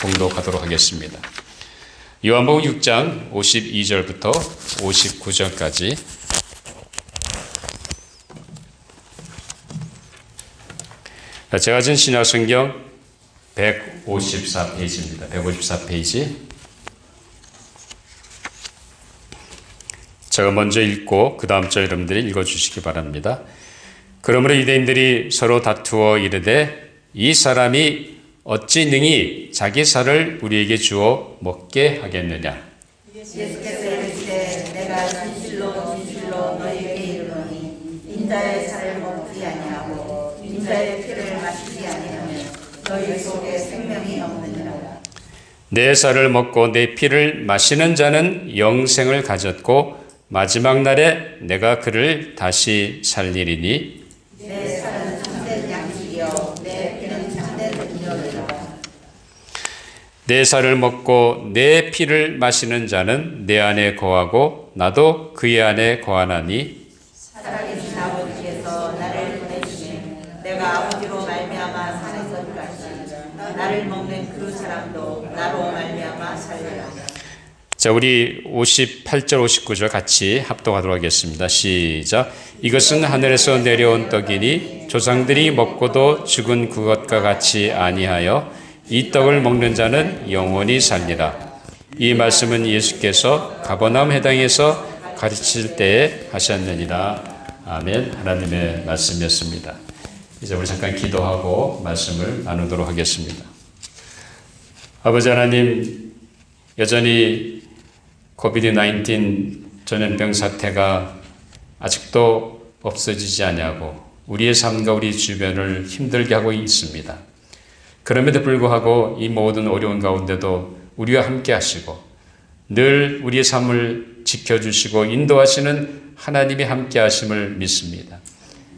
봉독하도록 하겠습니다. 요한복음 6장 52절부터 59절까지 제가 가진 신약성경 154페이지입니다. 154페이지. 제가 먼저 읽고 그 다음 절 여러분들이 읽어주시기 바랍니다. 그러므로 유대인들이 서로 다투어 이르되 이 사람이 어찌 능히 자기 살을 우리에게 주어 먹게 하겠느냐. 예수께서 이르시되 내가 진실로 너희에게 이르노니 인자의 살을 먹지 아니하고 인자의 피를 마시지 아니하면 너희 속에 생명이 없느니라. 내 살을 먹고 내 피를 마시는 자는 영생을 가졌고 마지막 날에 내가 그를 다시 살리리니 내 살은 참된 양식이요 내 피는 참된 음료니라. 내 살을 먹고 내 피를 마시는 자는 내 안에 거하고 나도 그의 안에 거하나니 살아계신 아버지께서 나를 보내주신 내가 아버지로 말미암아 사는 것 같이 나를 먹는 그 사람도 나로 말미암아 살리라. 자, 우리 58절 59절 같이 합독하도록 하겠습니다. 시작. 이것은 하늘에서 내려온 떡이니 조상들이 먹고도 죽은 그것과 같이 아니하여 이 떡을 먹는 자는 영원히 살리라. 이 말씀은 예수께서 가버나움 해당에서 가르칠 때에 하셨느니라. 아멘. 하나님의 말씀이었습니다. 이제 우리 잠깐 기도하고 말씀을 나누도록 하겠습니다. 아버지 하나님, 여전히 코비드-19 전염병 사태가 아직도 없어지지 않냐고 우리의 삶과 우리 주변을 힘들게 하고 있습니다. 그럼에도 불구하고 이 모든 어려운 가운데도 우리와 함께 하시고 늘 우리의 삶을 지켜주시고 인도하시는 하나님이 함께 하심을 믿습니다.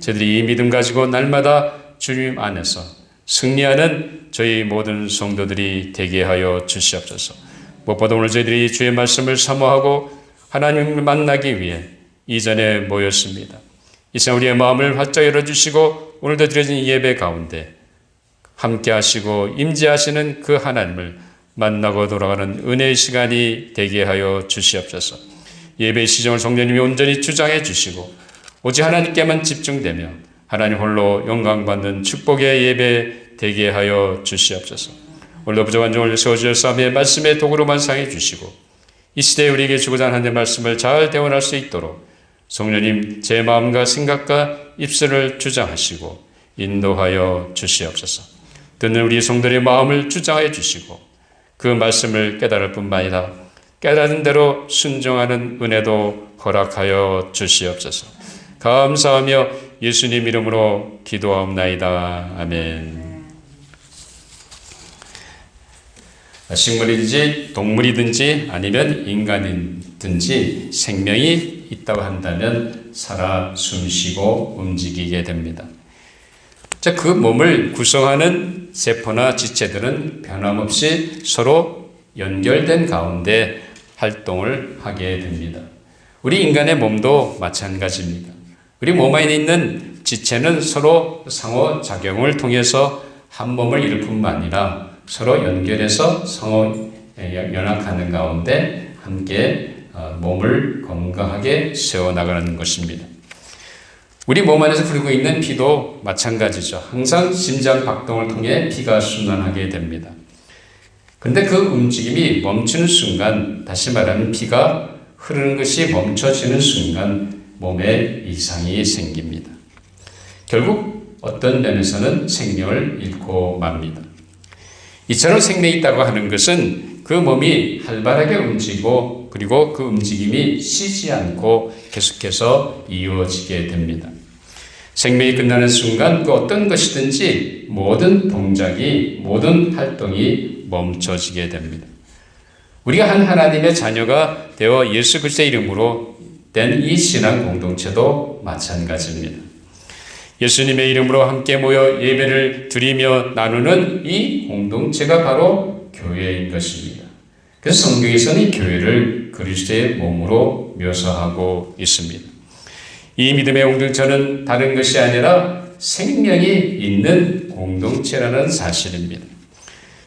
저희들이 이 믿음 가지고 날마다 주님 안에서 승리하는 저희 모든 성도들이 되게 하여 주시옵소서. 무엇보다 오늘 저희들이 주의 말씀을 사모하고 하나님을 만나기 위해 이전에 모였습니다. 이 시간 우리의 마음을 활짝 열어주시고 오늘도 드려진 예배 가운데 함께 하시고 임재하시는 그 하나님을 만나고 돌아가는 은혜의 시간이 되게 하여 주시옵소서. 예배의 시정을 성령님이 온전히 주장해 주시고 오직 하나님께만 집중되며 하나님 홀로 영광받는 축복의 예배 되게 하여 주시옵소서. 오늘도 부족한 종을 세워주셔서 말씀의 도구로만 사용해 주시고 이 시대에 우리에게 주고자 하는 하나님의 말씀을 잘 대원할 수 있도록 성령님 제 마음과 생각과 입술을 주장하시고 인도하여 주시옵소서. 듣는 우리 성도의 마음을 주장해 주시고 그 말씀을 깨달을 뿐만 아니라 깨달은 대로 순종하는 은혜도 허락하여 주시옵소서. 감사하며 예수님 이름으로 기도하옵나이다. 아멘. 식물이든지 동물이든지 아니면 인간이든지 생명이 있다고 한다면 살아 숨쉬고 움직이게 됩니다. 자, 그 몸을 구성하는 세포나 지체들은 변함없이 서로 연결된 가운데 활동을 하게 됩니다. 우리 인간의 몸도 마찬가지입니다. 우리 몸 안에 있는 지체는 서로 상호작용을 통해서 한 몸을 이룰 뿐만 아니라 서로 연결해서 상호 연합하는 가운데 함께 몸을 건강하게 세워나가는 것입니다. 우리 몸 안에서 흐르고 있는 피도 마찬가지죠. 항상 심장 박동을 통해 피가 순환하게 됩니다. 그런데 그 움직임이 멈추는 순간, 다시 말하면 피가 흐르는 것이 멈춰지는 순간 몸에 이상이 생깁니다. 결국 어떤 면에서는 생명을 잃고 맙니다. 이처럼 생명이 있다고 하는 것은 그 몸이 활발하게 움직이고 그리고 그 움직임이 쉬지 않고 계속해서 이루어지게 됩니다. 생명이 끝나는 순간 그 어떤 것이든지 모든 동작이 모든 활동이 멈춰지게 됩니다. 우리가 한 하나님의 자녀가 되어 예수 그리스도의 이름으로 된 이 신앙 공동체도 마찬가지입니다. 예수님의 이름으로 함께 모여 예배를 드리며 나누는 이 공동체가 바로 교회인 것입니다. 그래서 성경에서는 이 교회를 그리스도의 몸으로 묘사하고 있습니다. 이 믿음의 공동체는 다른 것이 아니라 생명이 있는 공동체라는 사실입니다.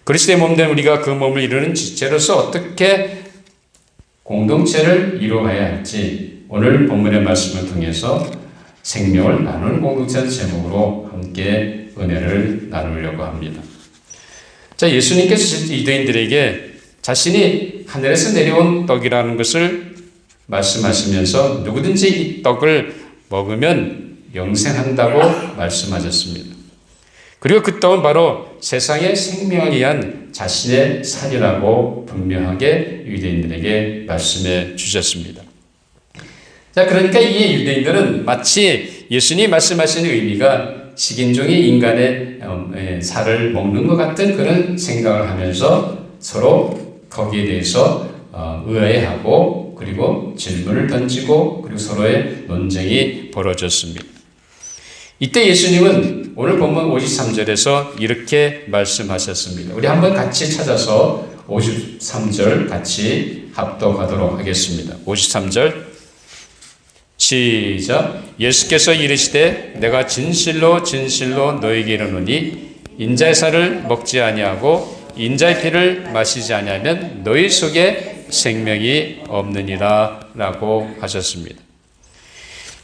그리스도의 몸된 우리가 그 몸을 이루는 지체로서 어떻게 공동체를 이루어가야 할지 오늘 본문의 말씀을 통해서 생명을 나누는 공동체라는 제목으로 함께 은혜를 나누려고 합니다. 자, 예수님께서 유대인들에게 자신이 하늘에서 내려온 떡이라는 것을 말씀하시면서 누구든지 이 떡을 먹으면 영생한다고 말씀하셨습니다. 그리고 그 떡은 바로 세상의 생명을 위한 자신의 살이라고 분명하게 유대인들에게 말씀해 주셨습니다. 자, 그러니까 이 유대인들은 마치 예수님이 말씀하신 의미가 식인종이 인간의 살을 먹는 것 같은 그런 생각을 하면서 서로 거기에 대해서 의아해하고 그리고 질문을 던지고 그리고 서로의 논쟁이 벌어졌습니다. 이때 예수님은 오늘 본문 53절에서 이렇게 말씀하셨습니다. 우리 한번 같이 찾아서 53절 같이 합독하도록 하겠습니다. 53절 시작. 예수께서 이르시되 내가 진실로 진실로 너에게 이르노니 인자의 살을 먹지 아니하고 인자의 피를 마시지 아니하면 너희 속에 생명이 없느니라 라고 하셨습니다.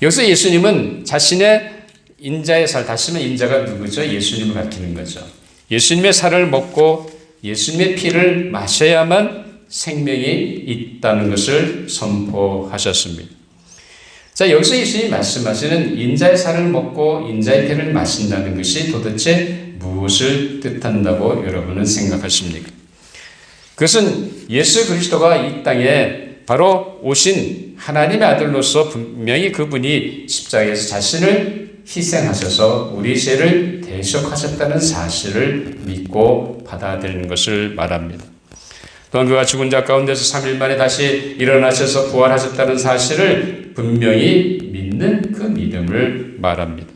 여기서 예수님은 자신의 인자의 살, 다시 말하면 인자가 누구죠? 예수님을 가리키는 거죠. 예수님의 살을 먹고 예수님의 피를 마셔야만 생명이 있다는 것을 선포하셨습니다. 자, 여기서 예수님이 말씀하시는 인자의 살을 먹고 인자의 피를 마신다는 것이 도대체 무엇을 뜻한다고 여러분은 생각하십니까? 그것은 예수 그리스도가 이 땅에 바로 오신 하나님의 아들로서 분명히 그분이 십자가에서 자신을 희생하셔서 우리 죄를 대속하셨다는 사실을 믿고 받아들이는 것을 말합니다. 또한 그가 죽은 자 가운데서 3일 만에 다시 일어나셔서 부활하셨다는 사실을 분명히 믿는 그 믿음을 말합니다.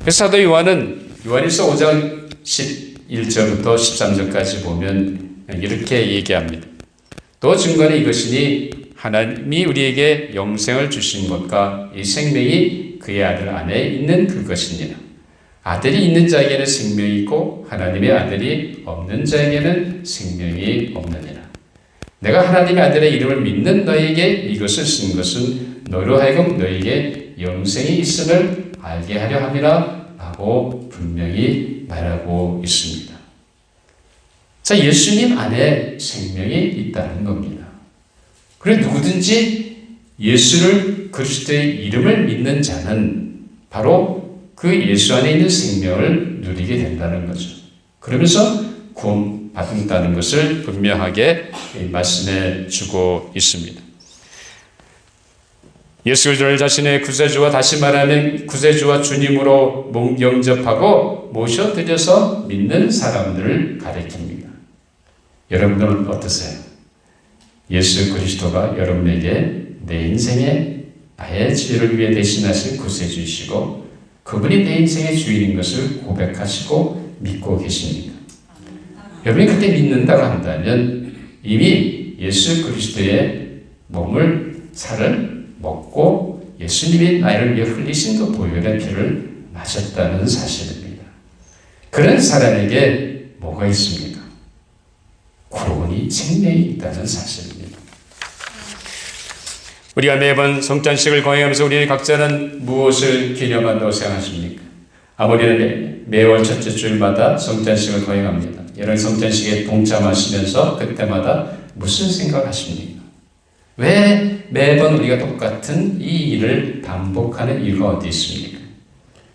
그래서 사도 요한은 요한일서 5장 11절부터 13절까지 보면 이렇게 얘기합니다. 또 증거는 이것이니 하나님이 우리에게 영생을 주신 것과 이 생명이 그의 아들 안에 있는 그것이니라. 아들이 있는 자에게는 생명이 있고 하나님의 아들이 없는 자에게는 생명이 없느니라. 내가 하나님의 아들의 이름을 믿는 너에게 이것을 쓴 것은 너로 하여금 너에게 영생이 있음을 알게 하려 함이라 라고 분명히 말하고 있습니다. 자, 예수님 안에 생명이 있다는 겁니다. 그리고 누구든지 예수를 그리스도의 이름을 믿는 자는 바로 그 예수 안에 있는 생명을 누리게 된다는 거죠. 그러면서 구원 받는다는 것을 분명하게 말씀해 주고 있습니다. 예수 그리스도를 자신의 구세주와 다시 말하면 구세주와 주님으로 영접하고 모셔드려서 믿는 사람들을 가리킵니다. 여러분들은 어떠세요? 예수 그리스도가 여러분에게 내 인생에 나의 죄를 위해 대신하신 구세주이시고 그분이 내 인생의 주인인 것을 고백하시고 믿고 계십니까? 여러분이 그때 믿는다고 한다면 이미 예수 그리스도의 몸을 살을 먹고 예수님이 나를 위해 흘리신 그 보혈의 피를 마셨다는 사실입니다. 그런 사람에게 뭐가 있습니까? 구원이 생명이 있다는 사실입니다. 우리가 매번 성찬식을 거행하면서 우리는 각자는 무엇을 기념한다고 생각하십니까? 아무리는 매월 첫째 주일마다 성찬식을 거행합니다. 이런 성찬식에 동참하시면서 그때마다 무슨 생각을 하십니까? 왜 매번 우리가 똑같은 이 일을 반복하는 이유가 어디 있습니까?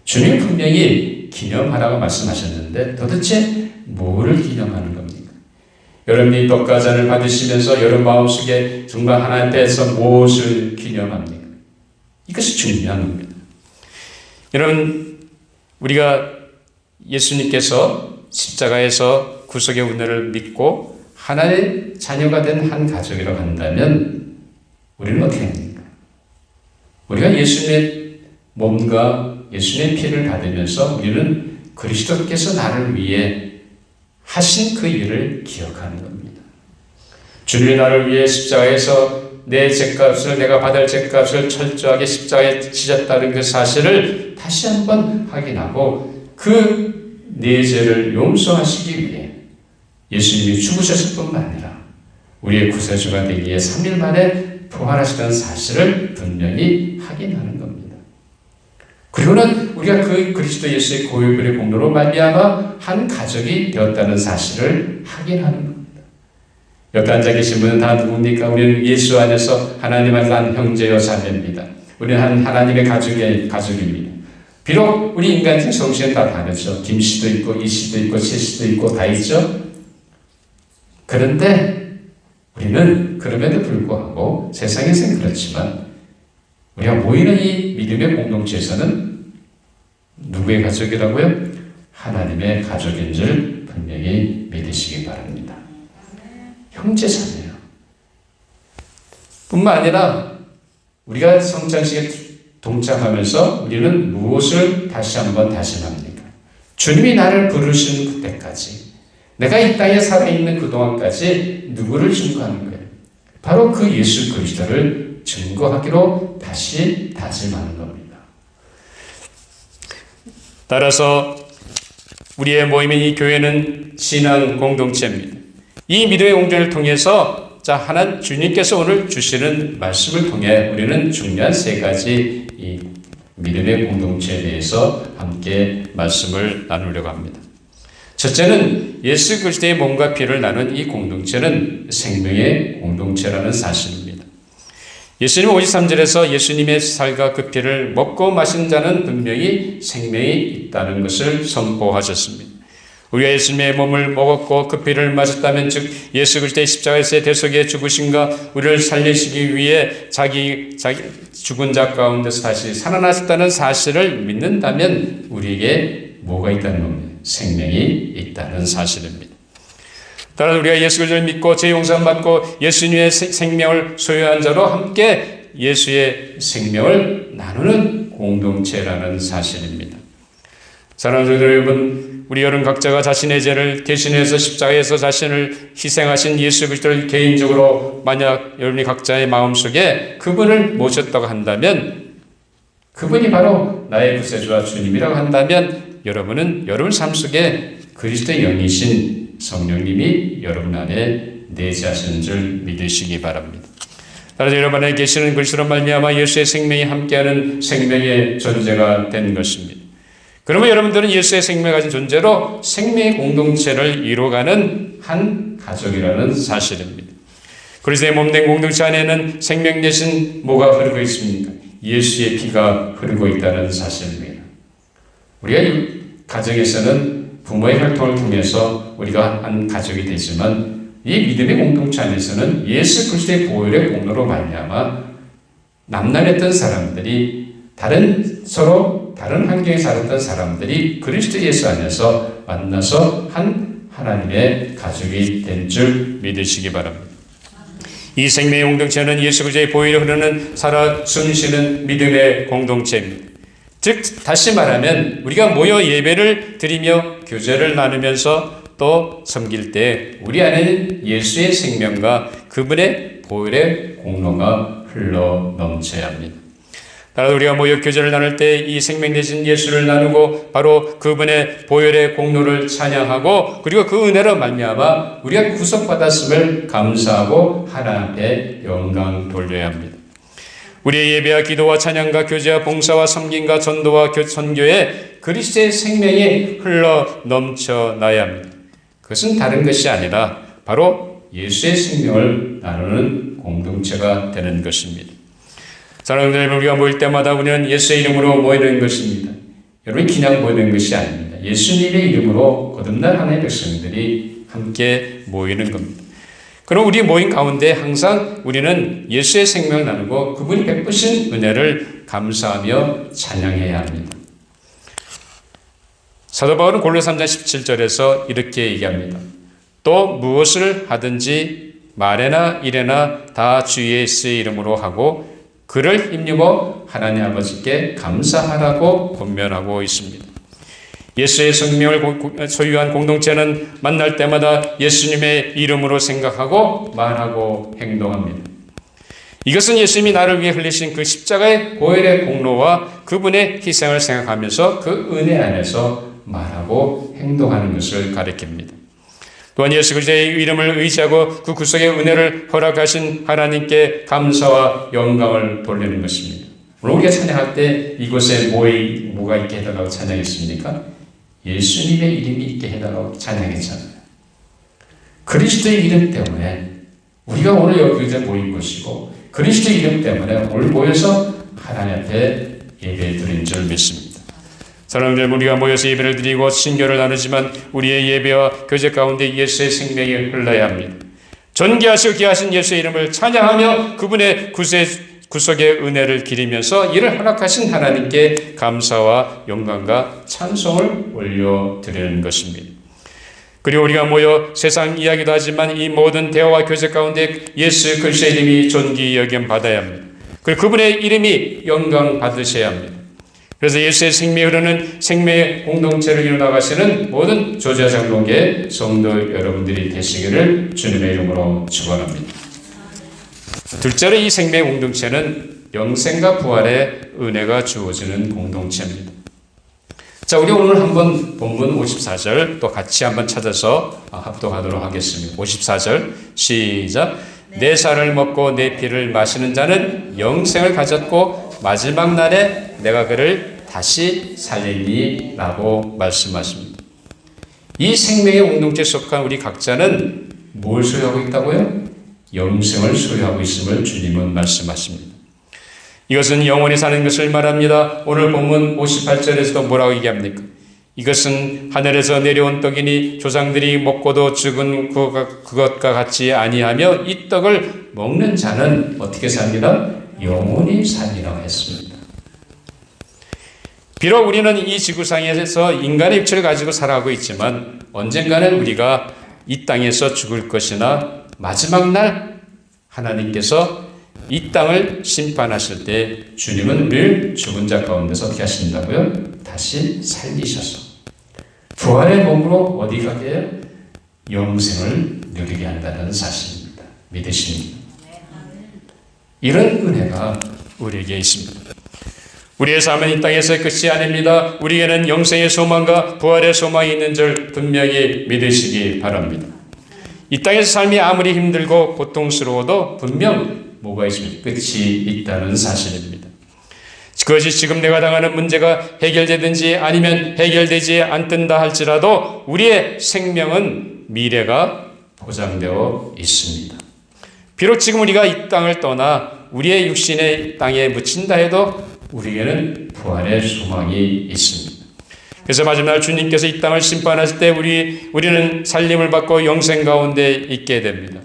주님 분명히 기념하라고 말씀하셨는데 도대체 뭐를 기념하는 겁니까? 여러분이 떡과 잔을 받으시면서 여러분 마음속에 정말 하나님 앞에서 무엇을 기념합니까? 이것이 중요한 겁니다. 여러분, 우리가 예수님께서 십자가에서 구속의 은혜를 믿고 하나님의 자녀가 된 한 가족이라고 한다면 우리는 어떻게 합니까? 우리가 예수님의 몸과 예수님의 피를 받으면서 우리는 그리스도께서 나를 위해 하신 그 일을 기억하는 겁니다. 주님이 나를 위해 십자가에서 내 죄값을 내가 받을 죄값을 철저하게 십자가에 지셨다는 그 사실을 다시 한번 확인하고 그 내 죄를 용서하시기 위해 예수님이 죽으셨을 뿐만 아니라 우리의 구세주가 되기 위해 3일 만에 부활하시다는 사실을 분명히 확인하는 겁니다. 그리고는 우리가 그 그리스도 예수의 고혈의 공로로 말미암아 한 가족이 되었다는 사실을 확인하는 겁니다. 여기 앉아 계신 분은 다 누굽니까? 우리는 예수 안에서 하나님을 난 형제여 자매입니다. 우리는 한 하나님의 가족입니다. 비록 우리 인간적 성씨는 다 다르죠. 김씨도 있고 이씨도 있고 최씨도 있고 다 있죠. 그런데 우리는 그럼에도 불구하고 세상에서는 그렇지만 우리가 모이는 이 믿음의 공동체에서는 누구의 가족이라고요? 하나님의 가족인 줄 분명히 믿으시기 바랍니다. 형제자매요. 뿐만 아니라 우리가 성찬식에 동참하면서 우리는 무엇을 다시 한번 다짐합니까? 주님이 나를 부르신 그때까지, 내가 이 땅에 살아있는 그동안까지 누구를 증거하는 거예요? 바로 그 예수 그리스도를 증거하기로 다시 다짐하는 겁니다. 따라서 우리의 모임인 이 교회는 신앙 공동체입니다. 이 믿음의 공동체를 통해서 하나님 주님께서 오늘 주시는 말씀을 통해 우리는 중요한 세 가지 이 믿음의 공동체에 대해서 함께 말씀을 나누려고 합니다. 첫째는 예수 그리스도의 몸과 피를 나눈 이 공동체는 생명의 공동체라는 사실입니다. 예수님 53절에서 예수님의 살과 그 피를 먹고 마신 자는 분명히 생명이 있다는 것을 선포하셨습니다. 우리가 예수님의 몸을 먹었고 그 피를 마셨다면 즉 예수 그리스도의 십자가에서의 대속에 죽으신가 우리를 살리시기 위해 자기 죽은 자 가운데서 다시 살아나셨다는 사실을 믿는다면 우리에게 뭐가 있다는 겁니다. 생명이 있다는 사실입니다. 따라서 우리가 예수 그리스도를 믿고 죄 용서 받고 예수님의 생명을 소유한 자로 함께 예수의 생명을 나누는 공동체라는 사실입니다. 사랑하는 여러분, 우리 여러분 각자가 자신의 죄를 대신해서 십자가에서 자신을 희생하신 예수 그리스도를 개인적으로 만약 여러분이 각자의 마음속에 그분을 모셨다고 한다면 그분이 바로 나의 구세주와 주님이라고 한다면 여러분은 여러분 삶 속에 그리스도의 영이신 성령님이 여러분 안에 내재하시는 줄 믿으시기 바랍니다. 따라서 여러분 안에 계시는 그리스도로 말미암아 예수의 생명이 함께하는 생명의 존재가 된 것입니다. 그러면 여러분들은 예수의 생명을 가진 존재로 생명의 공동체를 이루어가는 한 가족이라는 사실입니다. 그리스도의 몸된 공동체 안에는 생명 대신 뭐가 흐르고 있습니까? 예수의 피가 흐르고 있다는 사실입니다. 우리가 이 가정에서는 부모의 활동을 통해서 우리가 한 가족이 되지만 이 믿음의 공동체 안에서는 예수 그리스도의 보혈의 공로로 말미암아 남날했던 사람들이 서로 다른 환경에 살았던 사람들이 그리스도 예수 안에서 만나서 한 하나님의 가족이 된 줄 믿으시기 바랍니다. 이 생명의 공동체는 예수 그리스도의 보혈이 흐르는 살아 숨쉬는 믿음의 공동체입니다. 즉 다시 말하면 우리가 모여 예배를 드리며 교제를 나누면서 또 섬길 때 우리 안에는 예수의 생명과 그분의 보혈의 공로가 흘러 넘쳐야 합니다. 따라서 우리가 모여 교제를 나눌 때 이 생명 되신 예수를 나누고 바로 그분의 보혈의 공로를 찬양하고 그리고 그 은혜로 말미암아 우리가 구속받았음을 감사하고 하나님 앞에 영광 돌려야 합니다. 우리의 예배와 기도와 찬양과 교제와 봉사와 섬김과 전도와 선교에 그리스도의 생명이 흘러 넘쳐나야 합니다. 그것은 다른 것이 아니라 바로 예수의 생명을 나누는 공동체가 되는 것입니다. 사랑하는 여러분, 우리가 모일 때마다 우리는 예수의 이름으로 모이는 것입니다. 여러분 그냥 모이는 것이 아닙니다. 예수님의 이름으로 거듭난 하나님의 백성들이 함께 모이는 겁니다. 그럼 우리 모임 가운데 항상 우리는 예수의 생명을 나누고 그분이 베푸신 은혜를 감사하며 찬양해야 합니다. 사도 바울은 골로새 3장 17절에서 이렇게 얘기합니다. 또 무엇을 하든지 말에나 일에나 다 주 예수의 이름으로 하고 그를 힘입어 하나님 아버지께 감사하라고 권면하고 있습니다. 예수의 생명을 소유한 공동체는 만날 때마다 예수님의 이름으로 생각하고 말하고 행동합니다. 이것은 예수님이 나를 위해 흘리신 그 십자가의 보혈의 공로와 그분의 희생을 생각하면서 그 은혜 안에서 말하고 행동하는 것을 가리킵니다. 또한 예수 그리스도의 이름을 의지하고 그 구속의 은혜를 허락하신 하나님께 감사와 영광을 돌리는 것입니다. 오늘 우리가 찬양할 때 이곳에 뭐가 있게 해달라고 찬양했습니까? 예수님의 이름이 있게 해달라고 찬양했잖아요. 그리스도의 이름 때문에 우리가 오늘 여기에 모인 것이고 그리스도의 이름 때문에 오늘 모여서 하나님 앞에 예배 드린 줄 믿습니다. 사랑하는 우리가 모여서 예배를 드리고 신교를 나누지만 우리의 예배와 교제 가운데 예수의 생명이 흘러야 합니다. 존귀하시고 귀하신 예수의 이름을 찬양하며 그분의 구속의 은혜를 기리면서 이를 허락하신 하나님께 감사와 영광과 찬송을 올려드리는 것입니다. 그리고 우리가 모여 세상 이야기도 하지만 이 모든 대화와 교제 가운데 예수 그리스도의 이름이 존귀 여김 받아야 합니다. 그리고 그분의 이름이 영광 받으셔야 합니다. 그래서 예수의 생명이 흐르는 생명의 공동체를 이루나가시는 모든 조지아 장로계 성도 여러분들이 되시기를 주님의 이름으로 축원합니다. 둘째로 이 생명의 공동체는 영생과 부활의 은혜가 주어지는 공동체입니다. 자, 우리 오늘 한번 본문 54절 또 같이 한번 찾아서 합독하도록 하겠습니다. 54절 시작. 내 살을 먹고 내 피를 마시는 자는 영생을 가졌고 마지막 날에 내가 그를 다시 살리니 라고 말씀하십니다. 이 생명의 공동체에 속한 우리 각자는 뭘 소유하고 있다고요? 영생을 소유하고 있음을 주님은 말씀하십니다. 이것은 영원히 사는 것을 말합니다. 오늘 본문 58절에서도 뭐라고 얘기합니까? 이것은 하늘에서 내려온 떡이니 조상들이 먹고도 죽은 그것과 같이 아니하며 이 떡을 먹는 자는 어떻게 삽니다? 영원히 살리라고 했습니다. 비록 우리는 이 지구상에서 인간의 육체를 가지고 살아가고 있지만 언젠가는 우리가 이 땅에서 죽을 것이나 마지막 날 하나님께서 이 땅을 심판하실 때 주님은 늘 죽은 자 가운데서 어떻게 하신다고요? 다시 살리셔서 부활의 몸으로 어디 가게 해요? 영생을 누리게 한다는 사실입니다. 믿으십니까? 이런 은혜가 우리에게 있습니다. 우리의 삶은 이 땅에서의 끝이 아닙니다. 우리에게는 영생의 소망과 부활의 소망이 있는 줄 분명히 믿으시기 바랍니다. 이 땅에서 삶이 아무리 힘들고 고통스러워도 분명 뭐가 있습니까? 끝이 있다는 사실입니다. 그것이 지금 내가 당하는 문제가 해결되든지 아니면 해결되지 않든다 할지라도 우리의 생명은 미래가 보장되어 있습니다. 비록 지금 우리가 이 땅을 떠나 우리의 육신의 땅에 묻힌다 해도 우리에게는 부활의 소망이 있습니다. 그래서 마지막 주님께서 이 땅을 심판하실 때 우리는 살림을 받고 영생 가운데 있게 됩니다.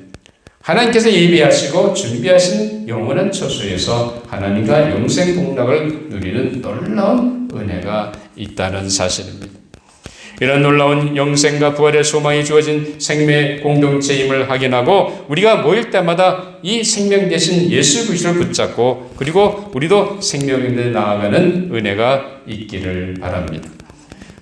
하나님께서 예비하시고 준비하신 영원한 처소에서 하나님과 영생 공락을 누리는 놀라운 은혜가 있다는 사실입니다. 이런 놀라운 영생과 부활의 소망이 주어진 생명의 공동체임을 확인하고 우리가 모일 때마다 이 생명 대신 예수 그리스도를 붙잡고 그리고 우리도 생명에 나아가는 은혜가 있기를 바랍니다.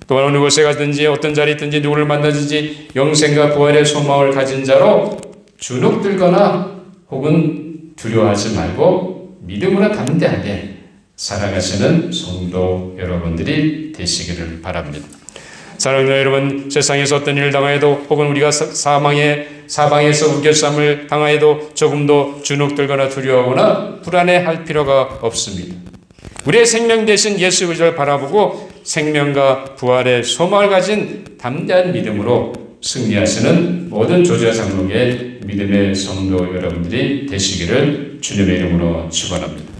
또한 어느 곳에 가든지 어떤 자리에 있든지 누구를 만나든지 영생과 부활의 소망을 가진 자로 주눅들거나 혹은 두려워하지 말고 믿음으로 담대하게 살아가시는 성도 여러분들이 되시기를 바랍니다. 사랑하는 여러분, 세상에서 어떤 일을 당하여도 혹은 우리가 사방에서 우겨쌈을 당하여도 조금도 주눅들거나 두려워하거나 불안해할 필요가 없습니다. 우리의 생명 대신 예수 그리스도를 바라보고 생명과 부활의 소망을 가진 담대한 믿음으로 승리하시는 모든 조지아 장로의 믿음의 성도 여러분들이 되시기를 주님의 이름으로 축원합니다.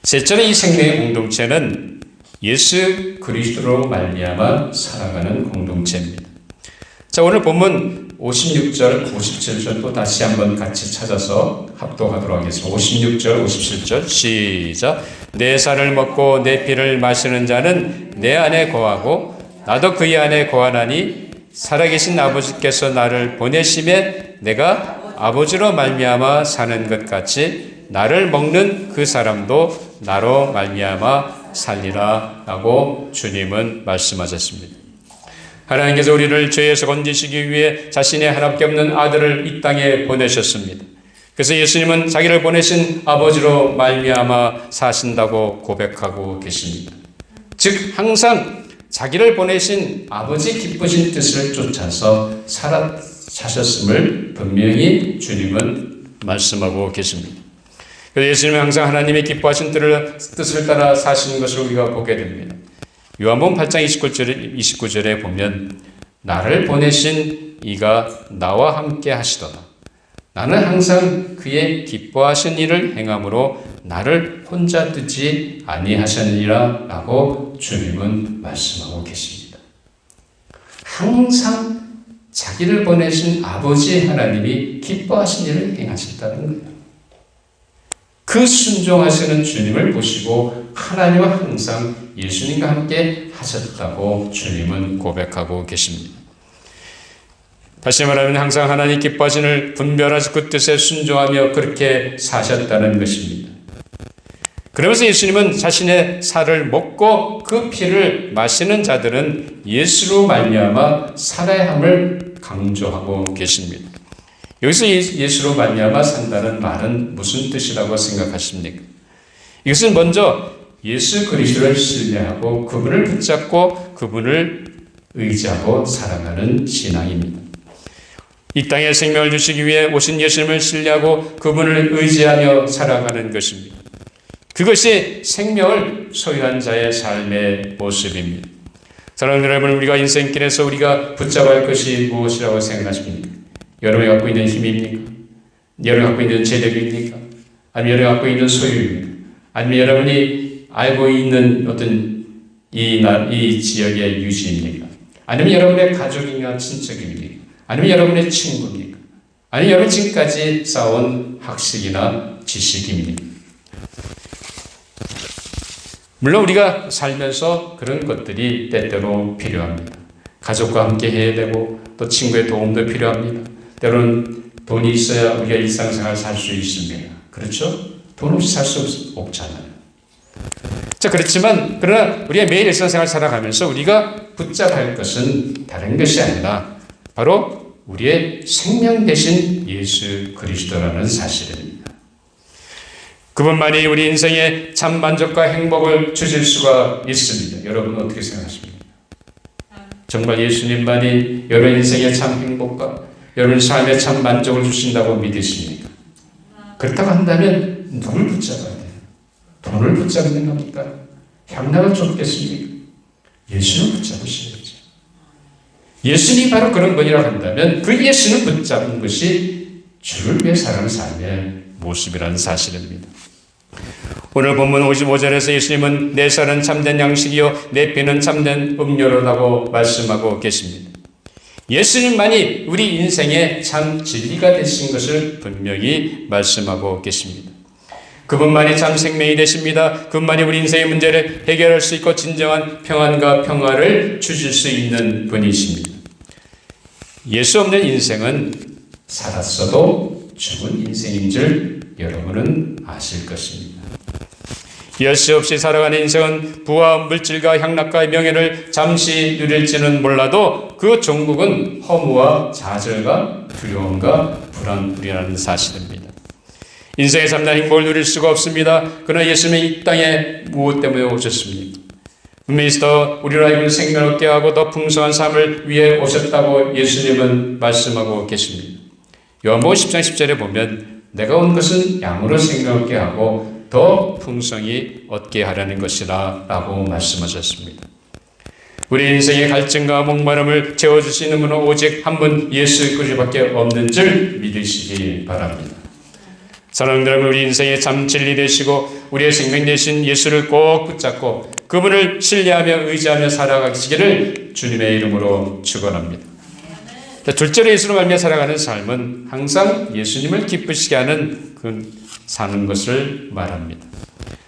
셋째로 이 생명의 공동체는 예수 그리스도로 말미암아 살아가는 공동체입니다. 자, 오늘 본문 56절, 57절 또 다시 한번 같이 찾아서 합독하도록 하겠습니다. 56절, 57절 시작. 내 살을 먹고 내 피를 마시는 자는 내 안에 거하고 나도 그의 안에 거하나니 살아계신 아버지께서 나를 보내심에 내가 아버지로 말미암아 사는 것 같이 나를 먹는 그 사람도 나로 말미암아 살리라 라고 주님은 말씀하셨습니다. 하나님께서 우리를 죄에서 건지시기 위해 자신의 하나밖에 없는 아들을 이 땅에 보내셨습니다. 그래서 예수님은 자기를 보내신 아버지로 말미암아 사신다고 고백하고 계십니다. 즉 항상 자기를 보내신 아버지 기쁘신 뜻을 쫓아서 사셨음을 분명히 주님은 말씀하고 계십니다. 그래서 예수님은 항상 하나님의 기뻐하신 뜻을 따라 사시는 것을 우리가 보게 됩니다. 요한복음 8장 29절에 보면 나를 보내신 이가 나와 함께 하시도다. 나는 항상 그의 기뻐하신 일을 행함으로 나를 혼자 두지 아니하셨느니라 라고 주님은 말씀하고 계십니다. 항상 자기를 보내신 아버지 하나님이 기뻐하신 일을 행하셨다는 거예요. 그 순종하시는 주님을 보시고 하나님은 항상 예수님과 함께 하셨다고 주님은 고백하고 계십니다. 다시 말하면 항상 하나님 기뻐하시는 분별하신 그 뜻에 순종하며 그렇게 사셨다는 것입니다. 그러면서 예수님은 자신의 살을 먹고 그 피를 마시는 자들은 예수로 말미암아 살아야 함을 강조하고 계십니다. 여기서 예수로 말미암아 산다는 말은 무슨 뜻이라고 생각하십니까? 이것은 먼저 예수 그리스도를 신뢰하고 그분을 붙잡고 그분을 의지하고 살아가는 신앙입니다. 이 땅에 생명을 주시기 위해 오신 예수님을 신뢰하고 그분을 의지하며 살아가는 것입니다. 그것이 생명을 소유한 자의 삶의 모습입니다. 사랑하는 여러분, 우리가 인생길에서 우리가 붙잡아야 할 것이 무엇이라고 생각하십니까? 여러분이 갖고 있는 힘입니까? 여러분이 갖고 있는 재력입니까? 아니면 여러분이 갖고 있는 소유입니까? 아니면 여러분이 알고 있는 어떤 이 지역의 유지입니까? 아니면 여러분의 가족이나 친척입니까? 아니면 여러분의 친구입니까? 아니면 여러분 지금까지 쌓아온 학식이나 지식입니까? 물론 우리가 살면서 그런 것들이 때때로 필요합니다. 가족과 함께 해야 되고 또 친구의 도움도 필요합니다. 때로는 돈이 있어야 우리가 일상생활 살 수 있습니다. 그렇죠? 돈 없이 살 수 없잖아요. 자, 그렇지만 그러나 우리가 매일 일상생활 살아가면서 우리가 붙잡아야 할 것은 다른 것이 아니라 바로 우리의 생명 되신 예수 그리스도라는 사실입니다. 그분만이 우리 인생에 참 만족과 행복을 주실 수가 있습니다. 여러분은 어떻게 생각하십니까? 정말 예수님만이 여러분 인생에 참 행복과 여러분 삶에 참 만족을 주신다고 믿으십니까? 그렇다고 한다면 누굴 붙잡아야 돼요? 돈을 붙잡는 겁니까? 향락을 쫓겠습니까? 예수를 붙잡으셔야죠. 예수님이 바로 그런 분이라고 한다면 그 예수는 붙잡은 것이 주를 위해 살아가는 삶의 모습이라는 사실입니다. 오늘 본문 55절에서 예수님은 내 살은 참된 양식이요 내 피는 참된 음료로라고 말씀하고 계십니다. 예수님만이 우리 인생의 참 진리가 되신 것을 분명히 말씀하고 계십니다. 그분만이 참 생명이 되십니다. 그분만이 우리 인생의 문제를 해결할 수 있고 진정한 평안과 평화를 주실 수 있는 분이십니다. 예수 없는 인생은 살았어도 죽은 인생인 줄 여러분은 아실 것입니다. 열쇠 없이 살아가는 인생은 부와 물질과 향락과 명예를 잠시 누릴지는 몰라도 그 종국은 허무와 좌절과 두려움과 불안이라는 사실입니다. 인생의 참된 행복을 누릴 수가 없습니다. 그러나 예수님은 이 땅에 무엇 때문에 오셨습니까? 분명히 더 우리로 하여금 생명을 얻게 하고 더 풍성한 삶을 위해 오셨다고 예수님은 말씀하고 계십니다. 요한복음 10장 10절에 보면 내가 온 것은 양으로 생명을 얻게 하고 더 풍성히 얻게 하려는 것이라 라고 말씀하셨습니다. 우리 인생의 갈증과 목마름을 채워주시는 분은 오직 한 분 예수 그리스도밖에 없는 줄 믿으시기 바랍니다. 사랑하는 여러분, 우리 인생의 참 진리 되시고 우리의 생명 되신 예수를 꼭 붙잡고 그분을 신뢰하며 의지하며 살아가시기를 주님의 이름으로 축원합니다. 둘째로 예수를 알며 살아가는 삶은 항상 예수님을 기쁘시게 하는 사는 것을 말합니다.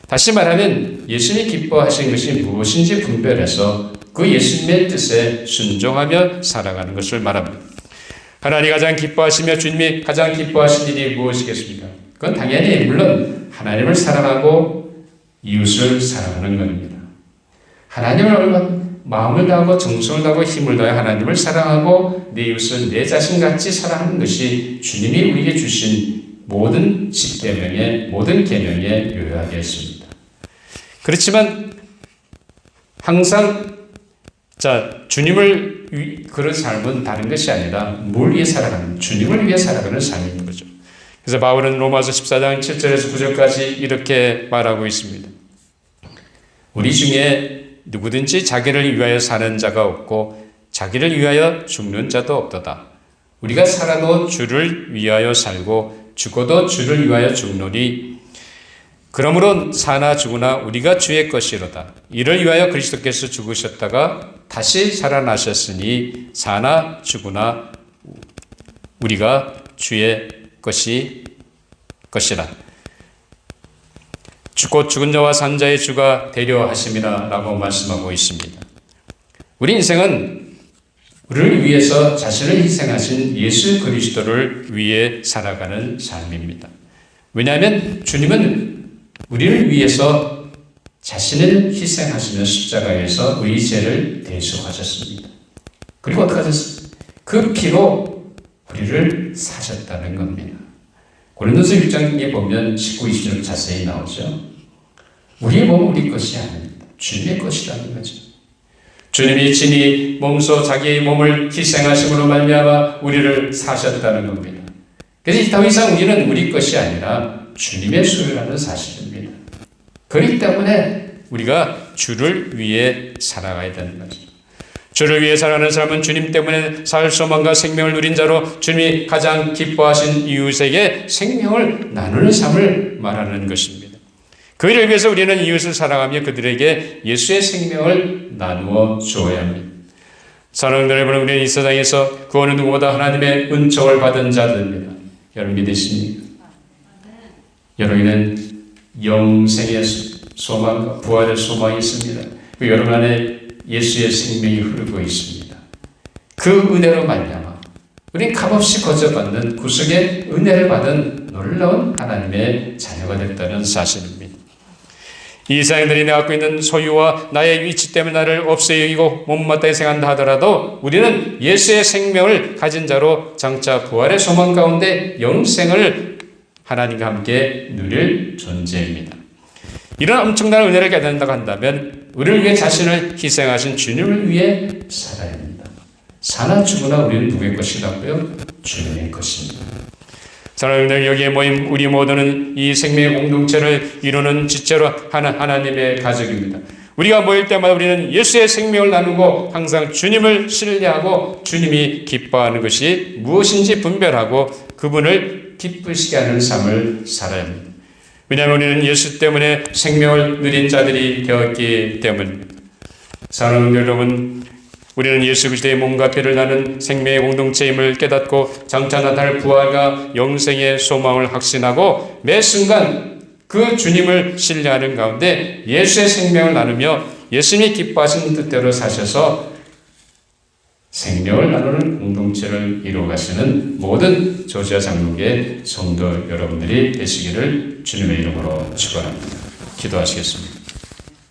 다시 말하면 예수님이 기뻐하신 것이 무엇인지 분별해서 그 예수님의 뜻에 순종하며 살아가는 것을 말합니다. 하나님이 가장 기뻐하시며 주님이 가장 기뻐하신 일이 무엇이겠습니까? 그건 당연히 물론 하나님을 사랑하고 이웃을 사랑하는 겁니다. 하나님을 얼마나 마음을 다하고 정성을 다하고 힘을 다해 하나님을 사랑하고 내 이웃을 내 자신같이 사랑하는 것이 주님이 우리에게 주신 모든 십계명의 모든 계명에 요약되어 있습니다. 그렇지만 항상 자, 주님을 그런 삶은 다른 것이 아니라 뭘 위해 살아가는, 주님을 위해 살아가는 삶인 거죠. 그래서 바울은 로마서 14장 7절에서 9절까지 이렇게 말하고 있습니다. 우리 중에 누구든지 자기를 위하여 사는 자가 없고 자기를 위하여 죽는 자도 없도다. 우리가 살아도 주를 위하여 살고 죽어도 주를 위하여 죽노니 그러므로 사나 죽으나 우리가 주의 것이로다. 이를 위하여 그리스도께서 죽으셨다가 다시 살아나셨으니 사나 죽으나 우리가 주의 것이라. 죽고 죽은 자와 산 자의 주가 되려 하심이라 라고 말씀하고 있습니다. 우리 인생은 우리를 위해서 자신을 희생하신 예수 그리스도를 위해 살아가는 삶입니다. 왜냐하면 주님은 우리를 위해서 자신을 희생하시며 십자가에서 우리 죄를 대속하셨습니다. 그리고 어떻게 하셨어요? 그 피로 우리를 사셨다는 겁니다. 고린도서 6장에 보면 19, 20절 자세히 나오죠. 우리의 몸은 우리 것이 아닙니다. 주님의 것이라는 거죠. 주님이 친히 몸소 자기의 몸을 희생하심으로 말미암아 우리를 사셨다는 겁니다. 그래서 더 이상 우리는 우리 것이 아니라 주님의 소유라는 사실입니다. 그렇기 때문에 우리가 주를 위해 살아가야 되는 거죠. 주를 위해 살아가는 사람은 주님 때문에 살 소망과 생명을 누린 자로 주님이 가장 기뻐하신 이웃에게 생명을 나누는 삶을 말하는 것입니다. 그 일을 위해서 우리는 이웃을 사랑하며 그들에게 예수의 생명을 나누어 주어야 합니다. 사랑하는 여러분, 우리는 이 세상에서 그 어느 누구보다 하나님의 은총을 받은 자들입니다. 여러분 믿으십니까? 여러분은 영생의 소망과 부활의 소망이 있습니다. 그 여러분 안에 예수의 생명이 흐르고 있습니다. 그 은혜로 말미암아 우리는 값없이 거저받는 구속의 은혜를 받은 놀라운 하나님의 자녀가 됐다는 사실입니다. 이 세상들이 내가 갖고 있는 소유와 나의 위치 때문에 나를 없애 여기고 못마땅히 생각한다 하더라도 우리는 예수의 생명을 가진 자로 장차 부활의 소망 가운데 영생을 하나님과 함께 누릴 존재입니다. 이런 엄청난 은혜를 깨닫는다고 한다면 우리를 위해 자신을 희생하신 주님을 위해 살아야 합니다. 사나 죽으나 우리는 누구의 것이라고요? 주님의 것입니다. 사랑하는 여기에 모인 우리 모두는 이 생명의 공동체를 이루는 지체로 하나님의 가족입니다. 우리가 모일 때마다 우리는 예수의 생명을 나누고 항상 주님을 신뢰하고 주님이 기뻐하는 것이 무엇인지 분별하고 그분을 기쁘시게 하는 삶을 살아야 합니다. 왜냐하면 우리는 예수 때문에 생명을 누린 자들이 되었기 때문입니다. 사랑하는 여러분, 우리는 예수 그리스도의 몸과 피를 나눈 생명의 공동체임을 깨닫고 장차 나타날 부활과 영생의 소망을 확신하고 매 순간 그 주님을 신뢰하는 가운데 예수의 생명을 나누며 예수님이 기뻐하신 뜻대로 사셔서 생명을 나누는 공동체를 이루어가시는 모든 조지아 장로교의 성도 여러분들이 되시기를 주님의 이름으로 축원합니다. 기도하시겠습니다.